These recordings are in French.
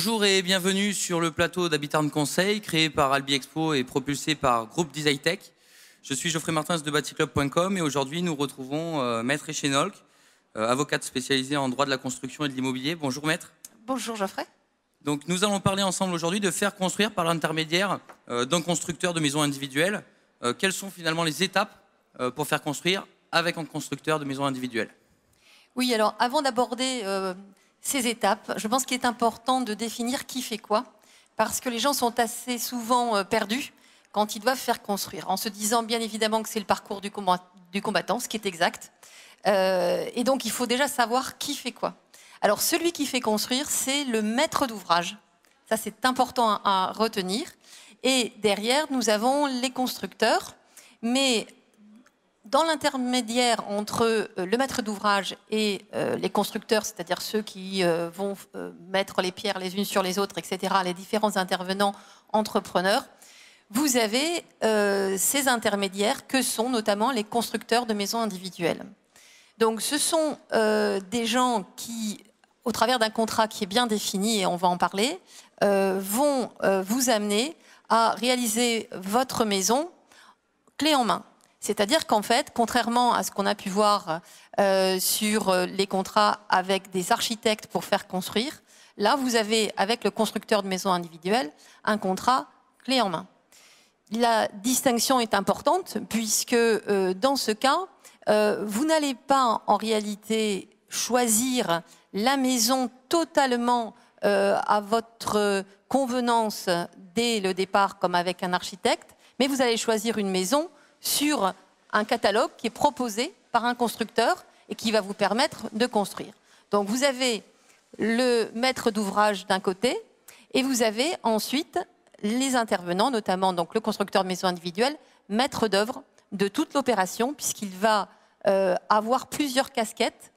Bonjour et bienvenue sur le plateau d'Habitarn Conseil, créé par Albi Expo et propulsé par Groupe Design Tech. Je suis Geoffrey Martins de Baticlub.com et aujourd'hui nous retrouvons Maître Echenolk, avocate spécialisée en droit de la construction et de l'immobilier. Bonjour Maître. Bonjour Geoffrey. Donc nous allons parler ensemble aujourd'hui de faire construire par l'intermédiaire d'un constructeur de maisons individuelles. Quelles sont finalement les étapes pour faire construire avec un constructeur de maisons individuelles? Oui, alors avant d'aborder ces étapes, je pense qu'il est important de définir qui fait quoi, parce que les gens sont assez souvent perdus quand ils doivent faire construire, en se disant bien évidemment que c'est le parcours du combattant, ce qui est exact. Et donc il faut déjà savoir qui fait quoi. Alors celui qui fait construire, c'est le maître d'ouvrage. Ça c'est important à retenir. Et derrière, nous avons les constructeurs, mais dans l'intermédiaire entre le maître d'ouvrage et les constructeurs, c'est-à-dire ceux qui vont mettre les pierres les unes sur les autres, etc., les différents intervenants entrepreneurs, vous avez ces intermédiaires que sont notamment les constructeurs de maisons individuelles. Donc ce sont des gens qui, au travers d'un contrat qui est bien défini, et on va en parler, vont vous amener à réaliser votre maison clé en main. C'est-à-dire qu'en fait, contrairement à ce qu'on a pu voir sur les contrats avec des architectes pour faire construire, là, vous avez, avec le constructeur de maisons individuelles, un contrat clé en main. La distinction est importante puisque dans ce cas, vous n'allez pas en réalité choisir la maison totalement à votre convenance dès le départ comme avec un architecte, mais vous allez choisir une maison sur un catalogue qui est proposé par un constructeur et qui va vous permettre de construire. Donc vous avez le maître d'ouvrage d'un côté et vous avez ensuite les intervenants, notamment donc le constructeur de maison individuelle, maître d'œuvre de toute l'opération puisqu'il va avoir plusieurs casquettes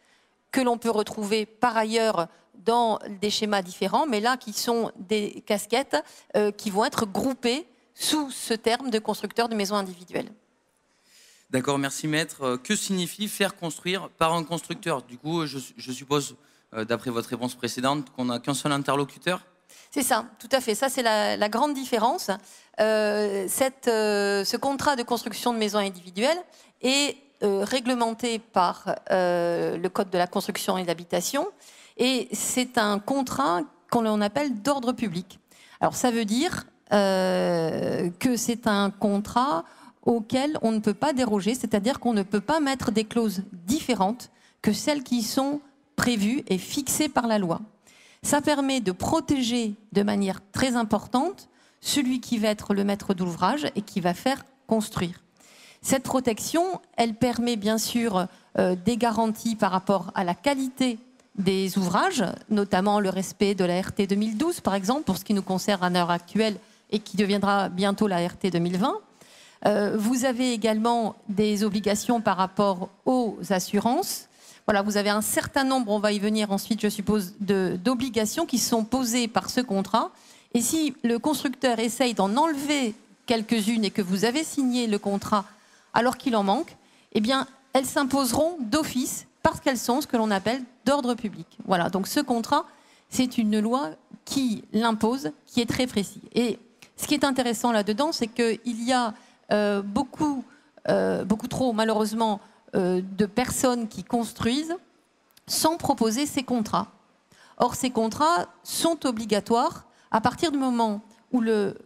que l'on peut retrouver par ailleurs dans des schémas différents, mais là qui sont des casquettes qui vont être groupées sous ce terme de constructeur de maison individuelle. D'accord, merci Maître. Que signifie faire construire par un constructeur? Du coup, je suppose, d'après votre réponse précédente, qu'on n'a qu'un seul interlocuteur? C'est ça, tout à fait. Ça, c'est la grande différence. Ce contrat de construction de maison individuelle est réglementé par le Code de la construction et de l'habitation. Et c'est un contrat qu'on appelle d'ordre public. Alors, ça veut dire que c'est un contrat auquel on ne peut pas déroger, c'est-à-dire qu'on ne peut pas mettre des clauses différentes que celles qui sont prévues et fixées par la loi. Ça permet de protéger de manière très importante celui qui va être le maître d'ouvrage et qui va faire construire. Cette protection, elle permet bien sûr des garanties par rapport à la qualité des ouvrages, notamment le respect de la RT 2012, par exemple, pour ce qui nous concerne à l'heure actuelle et qui deviendra bientôt la RT 2020. Vous avez également des obligations par rapport aux assurances. Voilà, vous avez un certain nombre, on va y venir ensuite, je suppose, d'obligations qui sont posées par ce contrat. Et si le constructeur essaye d'en enlever quelques-unes et que vous avez signé le contrat alors qu'il en manque, eh bien, elles s'imposeront d'office parce qu'elles sont ce que l'on appelle d'ordre public. Voilà, donc ce contrat, c'est une loi qui l'impose, qui est très précis. Et ce qui est intéressant là-dedans, c'est qu'il y a beaucoup trop, malheureusement, de personnes qui construisent sans proposer ces contrats. Or, ces contrats sont obligatoires à partir du moment où le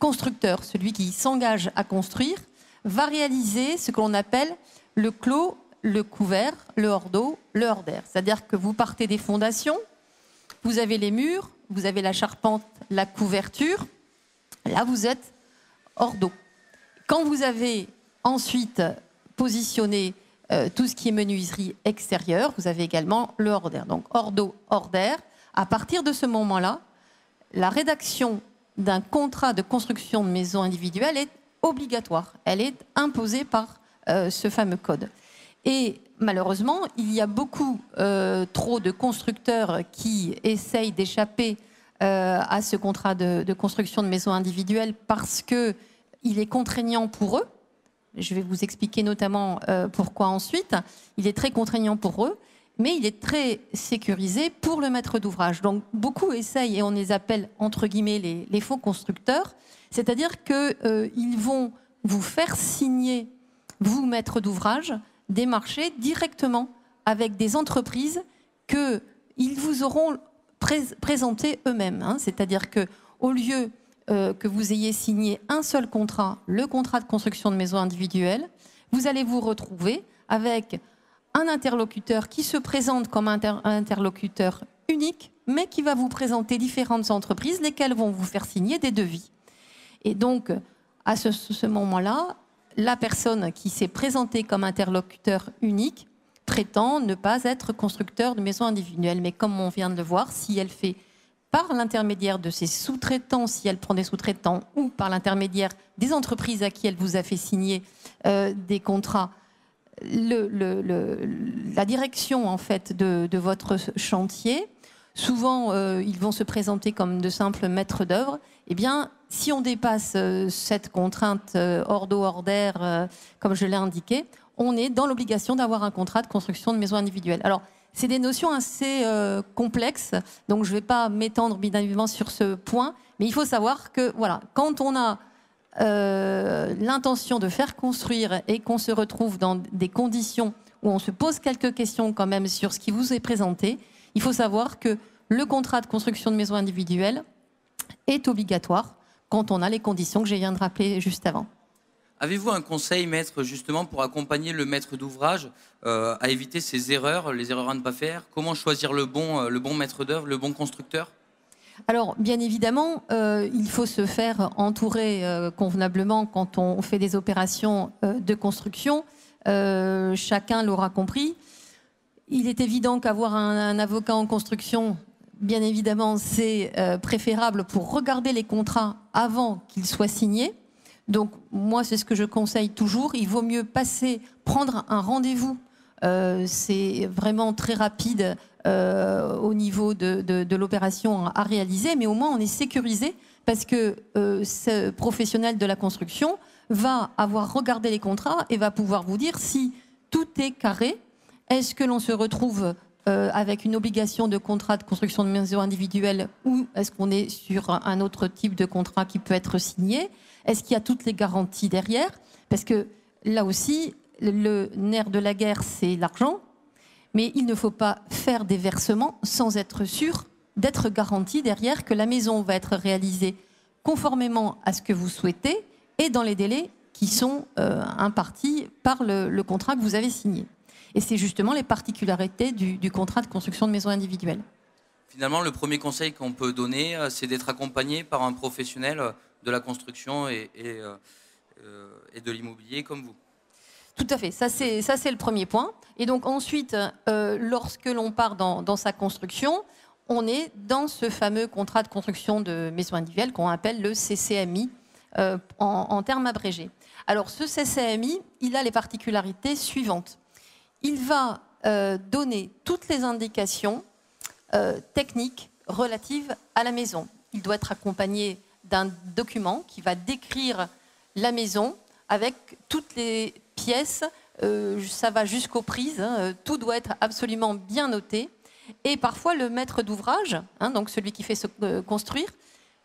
constructeur, celui qui s'engage à construire, va réaliser ce que l'on appelle le clos, le couvert, le hors d'eau, le hors d'air. C'est-à-dire que vous partez des fondations, vous avez les murs, vous avez la charpente, la couverture. Là, vous êtes hors d'eau. Quand vous avez ensuite positionné tout ce qui est menuiserie extérieure, vous avez également le hors d'air. Donc hors d'eau, hors d'air. À partir de ce moment-là, la rédaction d'un contrat de construction de maison individuelle est obligatoire. Elle est imposée par ce fameux code. Et malheureusement, il y a beaucoup trop de constructeurs qui essayent d'échapper à ce contrat de construction de maison individuelle parce qu'il est contraignant pour eux. Je vais vous expliquer notamment pourquoi ensuite. Il est très contraignant pour eux. mais il est très sécurisé pour le maître d'ouvrage. Donc beaucoup essayent, et on les appelle entre guillemets les faux constructeurs, c'est-à-dire qu'ils vont vous faire signer, vous maître d'ouvrage, des marchés directement avec des entreprises qu'ils vous auront présentées eux-mêmes. Hein. C'est-à-dire qu'au lieu que vous ayez signé un seul contrat, le contrat de construction de maison individuelle, vous allez vous retrouver avec un interlocuteur qui se présente comme un interlocuteur unique, mais qui va vous présenter différentes entreprises, lesquelles vont vous faire signer des devis. Et donc, à ce moment-là, la personne qui s'est présentée comme interlocuteur unique prétend ne pas être constructeur de maison individuelle. Mais comme on vient de le voir, si elle fait par l'intermédiaire de ses sous-traitants, si elle prend des sous-traitants, ou par l'intermédiaire des entreprises à qui elle vous a fait signer des contrats, la direction en fait de votre chantier, souvent ils vont se présenter comme de simples maîtres d'œuvre. Eh bien, si on dépasse cette contrainte hors d'eau, hors d'air, comme je l'ai indiqué, on est dans l'obligation d'avoir un contrat de construction de maison individuelle. Alors, c'est des notions assez complexes, donc je ne vais pas m'étendre bien évidemment sur ce point, mais il faut savoir que voilà, quand on a l'intention de faire construire et qu'on se retrouve dans des conditions où on se pose quelques questions quand même sur ce qui vous est présenté, il faut savoir que le contrat de construction de maison individuelle est obligatoire quand on a les conditions que je viens de rappeler juste avant. Avez-vous un conseil, maître, justement, pour accompagner le maître d'ouvrage à éviter ces erreurs, les erreurs à ne pas faire? Comment choisir le bon maître d'œuvre, le bon constructeur? Alors, bien évidemment, il faut se faire entourer convenablement quand on fait des opérations de construction. Chacun l'aura compris. Il est évident qu'avoir un avocat en construction, bien évidemment, c'est préférable pour regarder les contrats avant qu'ils soient signés. Donc, moi, c'est ce que je conseille toujours. Il vaut mieux prendre un rendez-vous. C'est vraiment très rapide au niveau de l'opération à réaliser, mais au moins on est sécurisé parce que ce professionnel de la construction va avoir regardé les contrats et va pouvoir vous dire si tout est carré. Est-ce que l'on se retrouve avec une obligation de contrat de construction de maison individuelle ou est-ce qu'on est sur un autre type de contrat qui peut être signé? Est-ce qu'il y a toutes les garanties derrière? Parce que là aussi, le nerf de la guerre, c'est l'argent, mais il ne faut pas faire des versements sans être sûr d'être garanti derrière que la maison va être réalisée conformément à ce que vous souhaitez et dans les délais qui sont impartis par le contrat que vous avez signé. Et c'est justement les particularités du contrat de construction de maison individuelle. Finalement, le premier conseil qu'on peut donner, c'est d'être accompagné par un professionnel de la construction et de l'immobilier comme vous. Tout à fait, ça c'est le premier point. Et donc ensuite, lorsque l'on part dans sa construction, on est dans ce fameux contrat de construction de maison individuelle qu'on appelle le CCMI en termes abrégés. Alors ce CCMI, il a les particularités suivantes. Il va donner toutes les indications techniques relatives à la maison. Il doit être accompagné d'un document qui va décrire la maison avec toutes les pièces, ça va jusqu'aux prises, hein, tout doit être absolument bien noté. Et parfois, le maître d'ouvrage, hein, donc celui qui fait construire,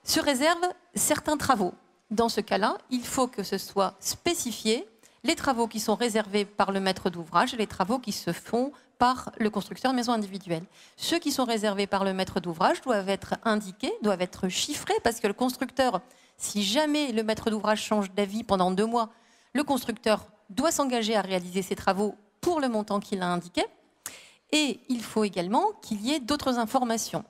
se réserve certains travaux. Dans ce cas-là, il faut que ce soit spécifié les travaux qui sont réservés par le maître d'ouvrage et les travaux qui se font par le constructeur de maison individuelle. Ceux qui sont réservés par le maître d'ouvrage doivent être indiqués, doivent être chiffrés, parce que le constructeur, si jamais le maître d'ouvrage change d'avis pendant 2 mois, le constructeur doit s'engager à réaliser ses travaux pour le montant qu'il a indiqué. Et il faut également qu'il y ait d'autres informations.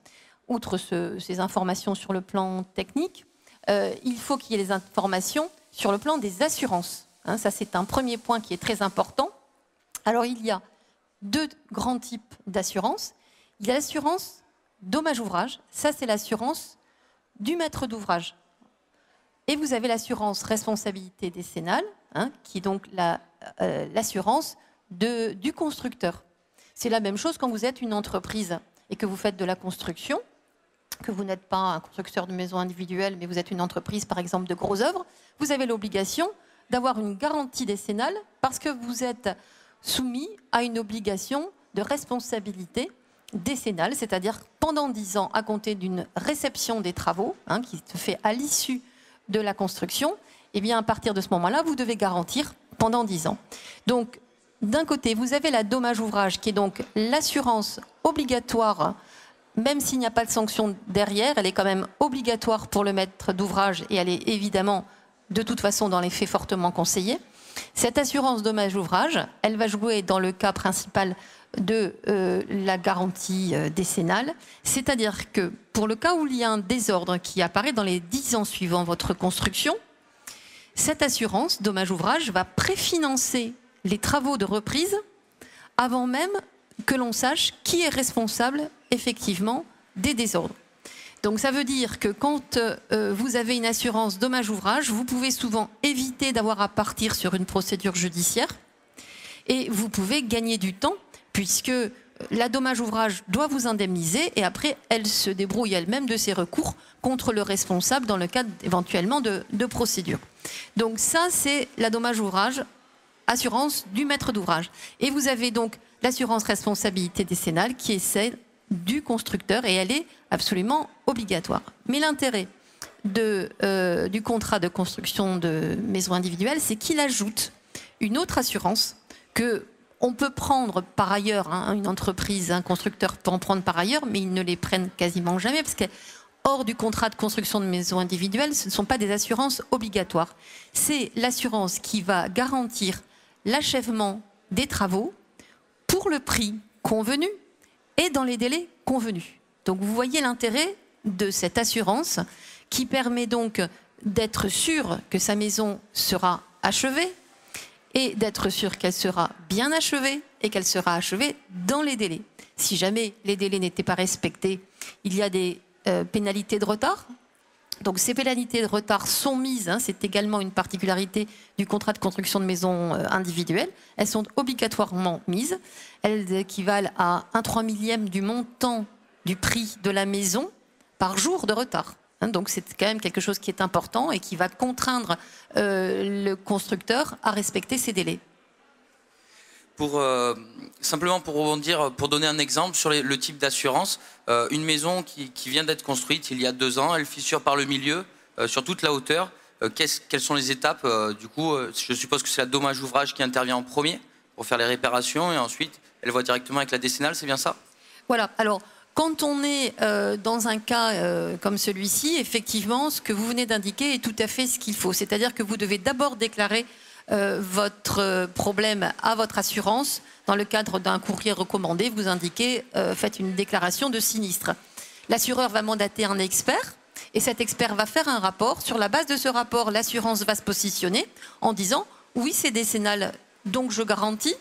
Outre ces informations sur le plan technique, il faut qu'il y ait des informations sur le plan des assurances. Hein, ça, c'est un premier point qui est très important. Alors, il y a 2 grands types d'assurance. Il y a l'assurance dommage ouvrage. Ça, c'est l'assurance du maître d'ouvrage. Et vous avez l'assurance responsabilité décennale, hein, qui est donc l'assurance du constructeur. C'est la même chose quand vous êtes une entreprise et que vous faites de la construction, que vous n'êtes pas un constructeur de maison individuelle, mais vous êtes une entreprise, par exemple, de gros œuvres. Vous avez l'obligation d'avoir une garantie décennale parce que vous êtes soumis à une obligation de responsabilité décennale, c'est-à-dire pendant 10 ans à compter d'une réception des travaux, qui se fait à l'issue de la construction, et bien à partir de ce moment-là, vous devez garantir pendant 10 ans. Donc, d'un côté, vous avez la dommage ouvrage, qui est donc l'assurance obligatoire, même s'il n'y a pas de sanction derrière, elle est quand même obligatoire pour le maître d'ouvrage et elle est évidemment, de toute façon, dans les faits fortement conseillée. Cette assurance dommage ouvrage, elle va jouer dans le cas principal de la garantie décennale, c'est-à-dire que pour le cas où il y a un désordre qui apparaît dans les 10 ans suivant votre construction, cette assurance dommage ouvrage va préfinancer les travaux de reprise avant même que l'on sache qui est responsable effectivement des désordres. Donc ça veut dire que quand vous avez une assurance dommage ouvrage, vous pouvez souvent éviter d'avoir à partir sur une procédure judiciaire et vous pouvez gagner du temps puisque la dommage ouvrage doit vous indemniser et après elle se débrouille elle-même de ses recours contre le responsable dans le cadre éventuellement de procédure. Donc ça c'est la dommage ouvrage, assurance du maître d'ouvrage. Et vous avez donc l'assurance responsabilité décennale qui est celle du constructeur et elle est absolument obligatoire. Mais l'intérêt du contrat de construction de maison individuelle, c'est qu'il ajoute une autre assurance que on peut prendre par ailleurs, une entreprise, un constructeur peut en prendre par ailleurs, mais ils ne les prennent quasiment jamais parce que hors du contrat de construction de maison individuelle, ce ne sont pas des assurances obligatoires. C'est l'assurance qui va garantir l'achèvement des travaux pour le prix convenu et dans les délais convenus. Donc vous voyez l'intérêt de cette assurance qui permet donc d'être sûr que sa maison sera achevée et d'être sûr qu'elle sera bien achevée et qu'elle sera achevée dans les délais. Si jamais les délais n'étaient pas respectés, il y a des pénalités de retard. Donc ces pénalités de retard sont mises, c'est également une particularité du contrat de construction de maison individuelle, elles sont obligatoirement mises, elles équivalent à 1/3 du montant du prix de la maison par jour de retard. Donc c'est quand même quelque chose qui est important et qui va contraindre le constructeur à respecter ces délais. Simplement pour rebondir, pour donner un exemple sur le type d'assurance, une maison qui vient d'être construite il y a 2 ans, elle fissure par le milieu, sur toute la hauteur. Quelles sont les étapes du coup, je suppose que c'est la dommage ouvrage qui intervient en premier pour faire les réparations et ensuite elle voit directement avec la décennale, c'est bien ça? Voilà, alors quand on est dans un cas comme celui-ci, effectivement, ce que vous venez d'indiquer est tout à fait ce qu'il faut. C'est-à-dire que vous devez d'abord déclarer votre problème à votre assurance. Dans le cadre d'un courrier recommandé, vous indiquez, faites une déclaration de sinistre. L'assureur va mandater un expert et cet expert va faire un rapport. Sur la base de ce rapport, l'assurance va se positionner en disant oui, c'est décennal, donc je garantis,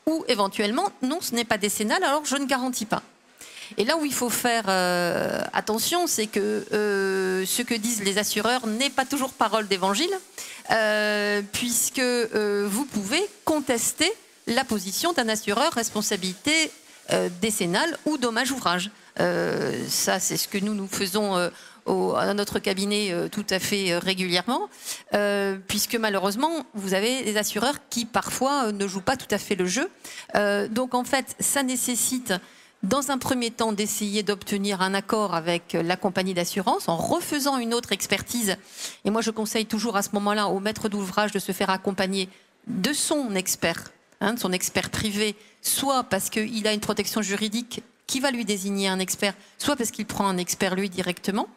ou éventuellement non, ce n'est pas décennal, alors je ne garantis pas. Et là où il faut faire attention, c'est que ce que disent les assureurs n'est pas toujours parole d'évangile, puisque vous pouvez contester la position d'un assureur responsabilité décennale ou dommage ouvrage. Ça, c'est ce que nous faisons à notre cabinet tout à fait régulièrement, puisque malheureusement, vous avez des assureurs qui parfois ne jouent pas tout à fait le jeu. Donc en fait, ça nécessite dans un premier temps d'essayer d'obtenir un accord avec la compagnie d'assurance en refaisant une autre expertise. Et moi, je conseille toujours à ce moment-là au maître d'ouvrage de se faire accompagner de son expert, de son expert privé, soit parce qu'il a une protection juridique qui va lui désigner un expert, soit parce qu'il prend un expert lui directement.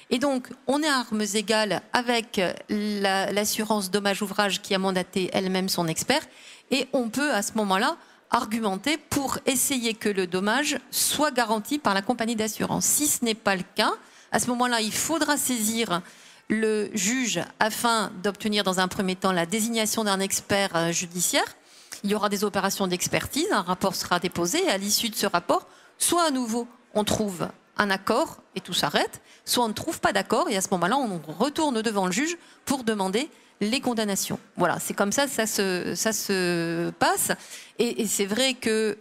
Et donc, on est à armes égales avec l'assurance dommage ouvrage qui a mandaté elle-même son expert, et on peut à ce moment-là argumenter pour essayer que le dommage soit garanti par la compagnie d'assurance. Si ce n'est pas le cas, à ce moment-là, il faudra saisir le juge afin d'obtenir dans un premier temps la désignation d'un expert judiciaire. Il y aura des opérations d'expertise, un rapport sera déposé et à l'issue de ce rapport, soit à nouveau on trouve un accord et tout s'arrête, soit on ne trouve pas d'accord et à ce moment-là on retourne devant le juge pour demander les condamnations. Voilà, c'est comme ça ça se passe. Et c'est vrai que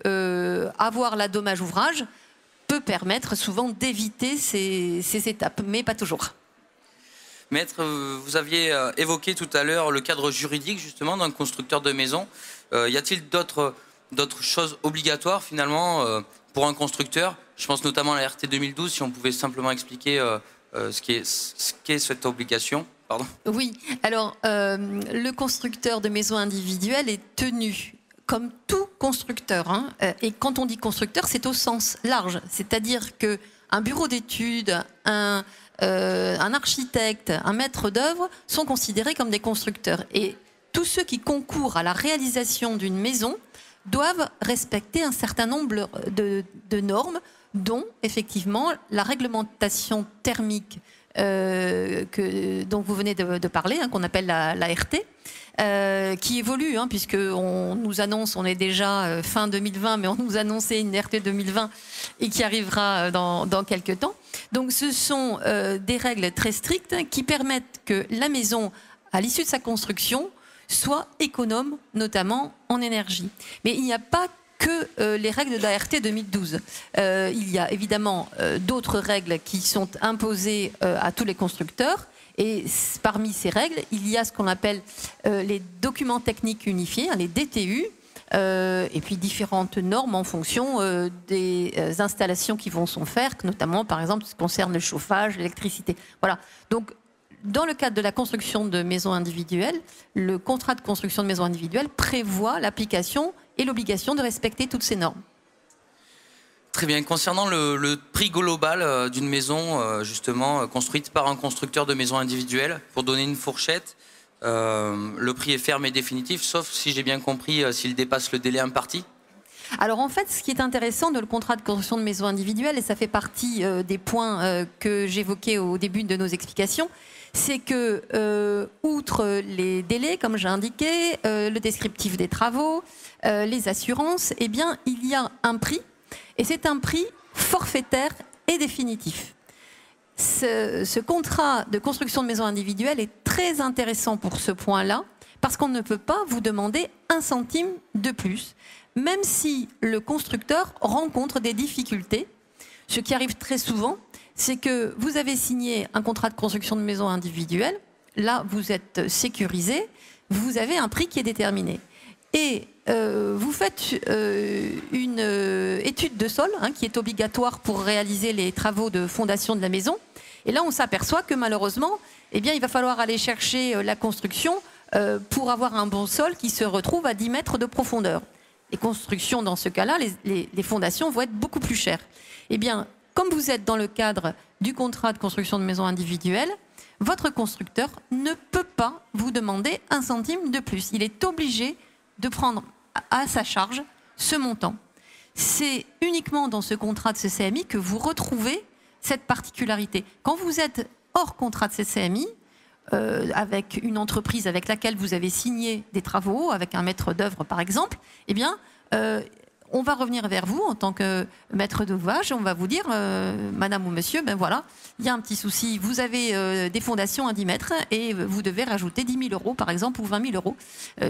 avoir la dommage ouvrage peut permettre souvent d'éviter ces étapes, mais pas toujours. Maître, vous aviez évoqué tout à l'heure le cadre juridique justement d'un constructeur de maison. Y a-t-il d'autres d'autres choses obligatoires finalement pour un constructeur. Je pense notamment à la RT 2012, si on pouvait simplement expliquer ce qu'est cette obligation. Pardon. Oui, alors le constructeur de maisons individuelles est tenu, comme tout constructeur, hein, et quand on dit constructeur, c'est au sens large, c'est-à-dire qu'un bureau d'études, un architecte, un maître d'œuvre sont considérés comme des constructeurs. Et tous ceux qui concourent à la réalisation d'une maison doivent respecter un certain nombre de normes, dont effectivement la réglementation thermique dont vous venez de parler, hein, qu'on appelle la RT, qui évolue, hein, puisqu'on nous annonce, on est déjà fin 2020, mais on nous annonçait une RT 2020 et qui arrivera dans quelques temps. Donc ce sont des règles très strictes qui permettent que la maison, à l'issue de sa construction, soit économe, notamment en énergie. Mais il n'y a pas que les règles de la RT 2012. Il y a évidemment d'autres règles qui sont imposées à tous les constructeurs. Et parmi ces règles, il y a ce qu'on appelle les documents techniques unifiés, hein, les DTU, et puis différentes normes en fonction des installations qui vont s'en faire, notamment par exemple ce qui concerne le chauffage, l'électricité. Voilà. Donc, dans le cadre de la construction de maisons individuelles, le contrat de construction de maisons individuelles prévoit l'application et l'obligation de respecter toutes ces normes. Très bien. Concernant le prix global d'une maison justement construite par un constructeur de maisons individuelles, pour donner une fourchette, le prix est ferme et définitif, sauf si j'ai bien compris, s'il dépasse le délai imparti. Alors en fait, ce qui est intéressant de le contrat de construction de maisons individuelles, et ça fait partie des points que j'évoquais au début de nos explications, c'est que, outre les délais, comme j'ai indiqué, le descriptif des travaux, les assurances, eh bien, il y a un prix, et c'est un prix forfaitaire et définitif. Ce contrat de construction de maisons individuelles est très intéressant pour ce point-là, parce qu'on ne peut pas vous demander un centime de plus, même si le constructeur rencontre des difficultés. Ce qui arrive très souvent, c'est que vous avez signé un contrat de construction de maison individuelle, là vous êtes sécurisé, vous avez un prix qui est déterminé. Et vous faites une étude de sol, hein, qui est obligatoire pour réaliser les travaux de fondation de la maison. Et là on s'aperçoit que malheureusement, eh bien, il va falloir aller chercher la construction pour avoir un bon sol qui se retrouve à 10 mètres de profondeur. Les constructions, dans ce cas-là, les fondations vont être beaucoup plus chères. Eh bien, comme vous êtes dans le cadre du contrat de construction de maison individuelle, votre constructeur ne peut pas vous demander un centime de plus. Il est obligé de prendre à sa charge ce montant. C'est uniquement dans ce contrat de CCMI que vous retrouvez cette particularité. Quand vous êtes hors contrat de CCMI, avec une entreprise avec laquelle vous avez signé des travaux, avec un maître d'œuvre par exemple, eh bien, on va revenir vers vous en tant que maître d'ouvrage, on va vous dire, madame ou monsieur, ben voilà, il y a un petit souci, vous avez des fondations à 10 mètres et vous devez rajouter 10 000 euros par exemple ou 20 000 euros,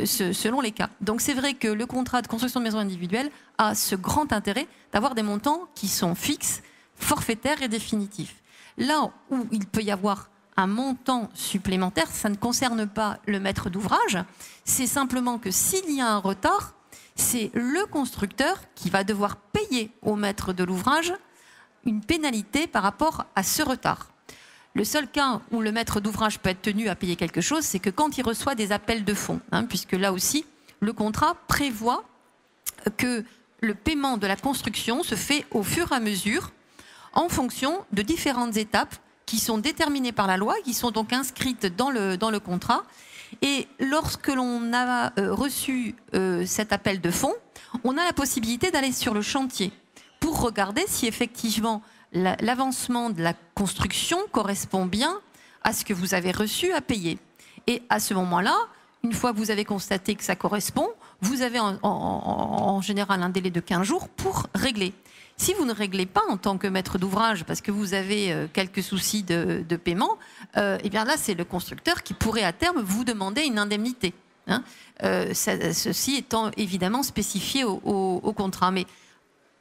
selon les cas. Donc c'est vrai que le contrat de construction de maison individuelle a ce grand intérêt d'avoir des montants qui sont fixes, forfaitaires et définitifs. Là où il peut y avoir un montant supplémentaire, ça ne concerne pas le maître d'ouvrage, c'est simplement que s'il y a un retard, c'est le constructeur qui va devoir payer au maître de l'ouvrage une pénalité par rapport à ce retard. Le seul cas où le maître d'ouvrage peut être tenu à payer quelque chose, c'est que quand il reçoit des appels de fonds, hein, puisque là aussi, le contrat prévoit que le paiement de la construction se fait au fur et à mesure en fonction de différentes étapes qui sont déterminées par la loi, qui sont donc inscrites dans le contrat. Et lorsque l'on a reçu cet appel de fonds, on a la possibilité d'aller sur le chantier pour regarder si effectivement l'avancement de la construction correspond bien à ce que vous avez reçu à payer. Et à ce moment-là, une fois que vous avez constaté que ça correspond, vous avez en général un délai de 15 jours pour régler. Si vous ne réglez pas en tant que maître d'ouvrage parce que vous avez quelques soucis de paiement, eh bien là, c'est le constructeur qui pourrait à terme vous demander une indemnité. Hein, ceci étant évidemment spécifié au contrat. Mais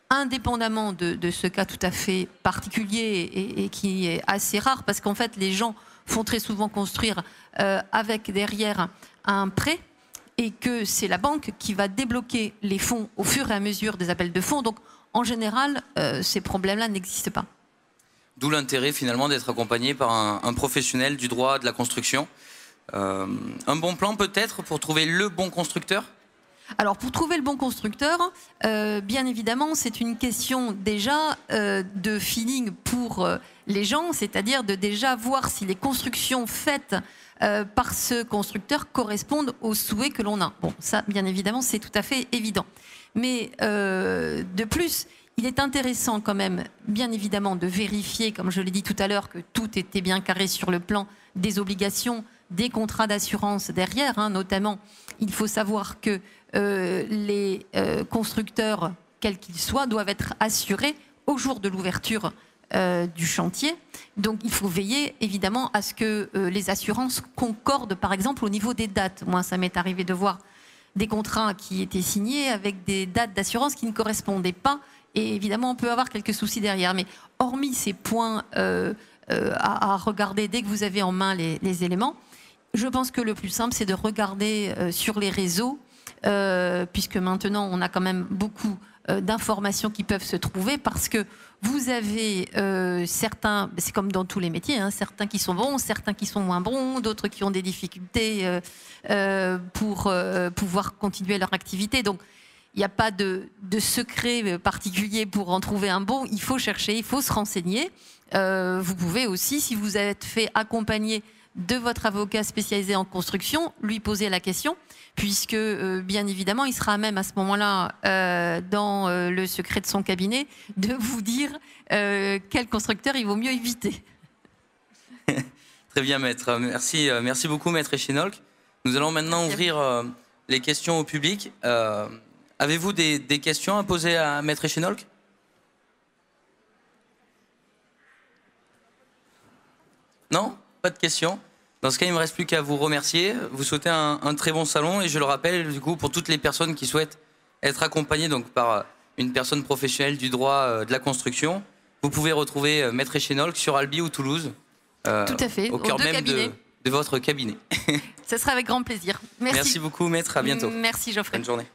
indépendamment de ce cas tout à fait particulier et qui est assez rare, parce qu'en fait, les gens font très souvent construire avec derrière un prêt. et que c'est la banque qui va débloquer les fonds au fur et à mesure des appels de fonds. Donc, en général, ces problèmes-là n'existent pas. D'où l'intérêt finalement d'être accompagné par un professionnel du droit de la construction. Un bon plan peut-être pour trouver le bon constructeur? Alors pour trouver le bon constructeur, bien évidemment, c'est une question déjà de feeling pour les gens, c'est-à-dire de déjà voir si les constructions faites par ce constructeur correspondent aux souhaits que l'on a. Bon, ça, bien évidemment, c'est tout à fait évident. Mais de plus, il est intéressant quand même, bien évidemment, de vérifier, comme je l'ai dit tout à l'heure, que tout était bien carré sur le plan des obligations, des contrats d'assurance derrière, hein, notamment. Il faut savoir que les constructeurs, quels qu'ils soient, doivent être assurés au jour de l'ouverture du chantier. Donc il faut veiller évidemment à ce que les assurances concordent, par exemple, au niveau des dates. Moi, ça m'est arrivé de voir des contrats qui étaient signés avec des dates d'assurance qui ne correspondaient pas. Et évidemment, on peut avoir quelques soucis derrière. Mais hormis ces points à regarder dès que vous avez en main les éléments, je pense que le plus simple, c'est de regarder sur les réseaux, puisque maintenant, on a quand même beaucoup d'informations qui peuvent se trouver, parce que vous avez certains, c'est comme dans tous les métiers, hein, certains qui sont bons, certains qui sont moins bons, d'autres qui ont des difficultés pour pouvoir continuer leur activité. Donc, il n'y a pas de secret particulier pour en trouver un bon. Il faut chercher, il faut se renseigner. Vous pouvez aussi, si vous êtes fait accompagner de votre avocat spécialisé en construction, lui poser la question, puisque bien évidemment, il sera même à ce moment-là, dans le secret de son cabinet, de vous dire quel constructeur il vaut mieux éviter. Très bien, maître. Merci, merci beaucoup, maître Echenolk. Nous allons maintenant ouvrir les questions au public. Avez-vous des questions à poser à maître Echenolk? Non? Pas de questions? Dans ce cas, il ne me reste plus qu'à vous remercier, vous souhaiter un très bon salon, et je le rappelle, du coup, pour toutes les personnes qui souhaitent être accompagnées donc, par une personne professionnelle du droit de la construction, vous pouvez retrouver maître Echenolk sur Albi ou Toulouse, tout à fait, au cœur même de votre cabinet. Ce sera avec grand plaisir. Merci. Merci beaucoup, maître, à bientôt. Merci, Geoffrey. Bonne journée.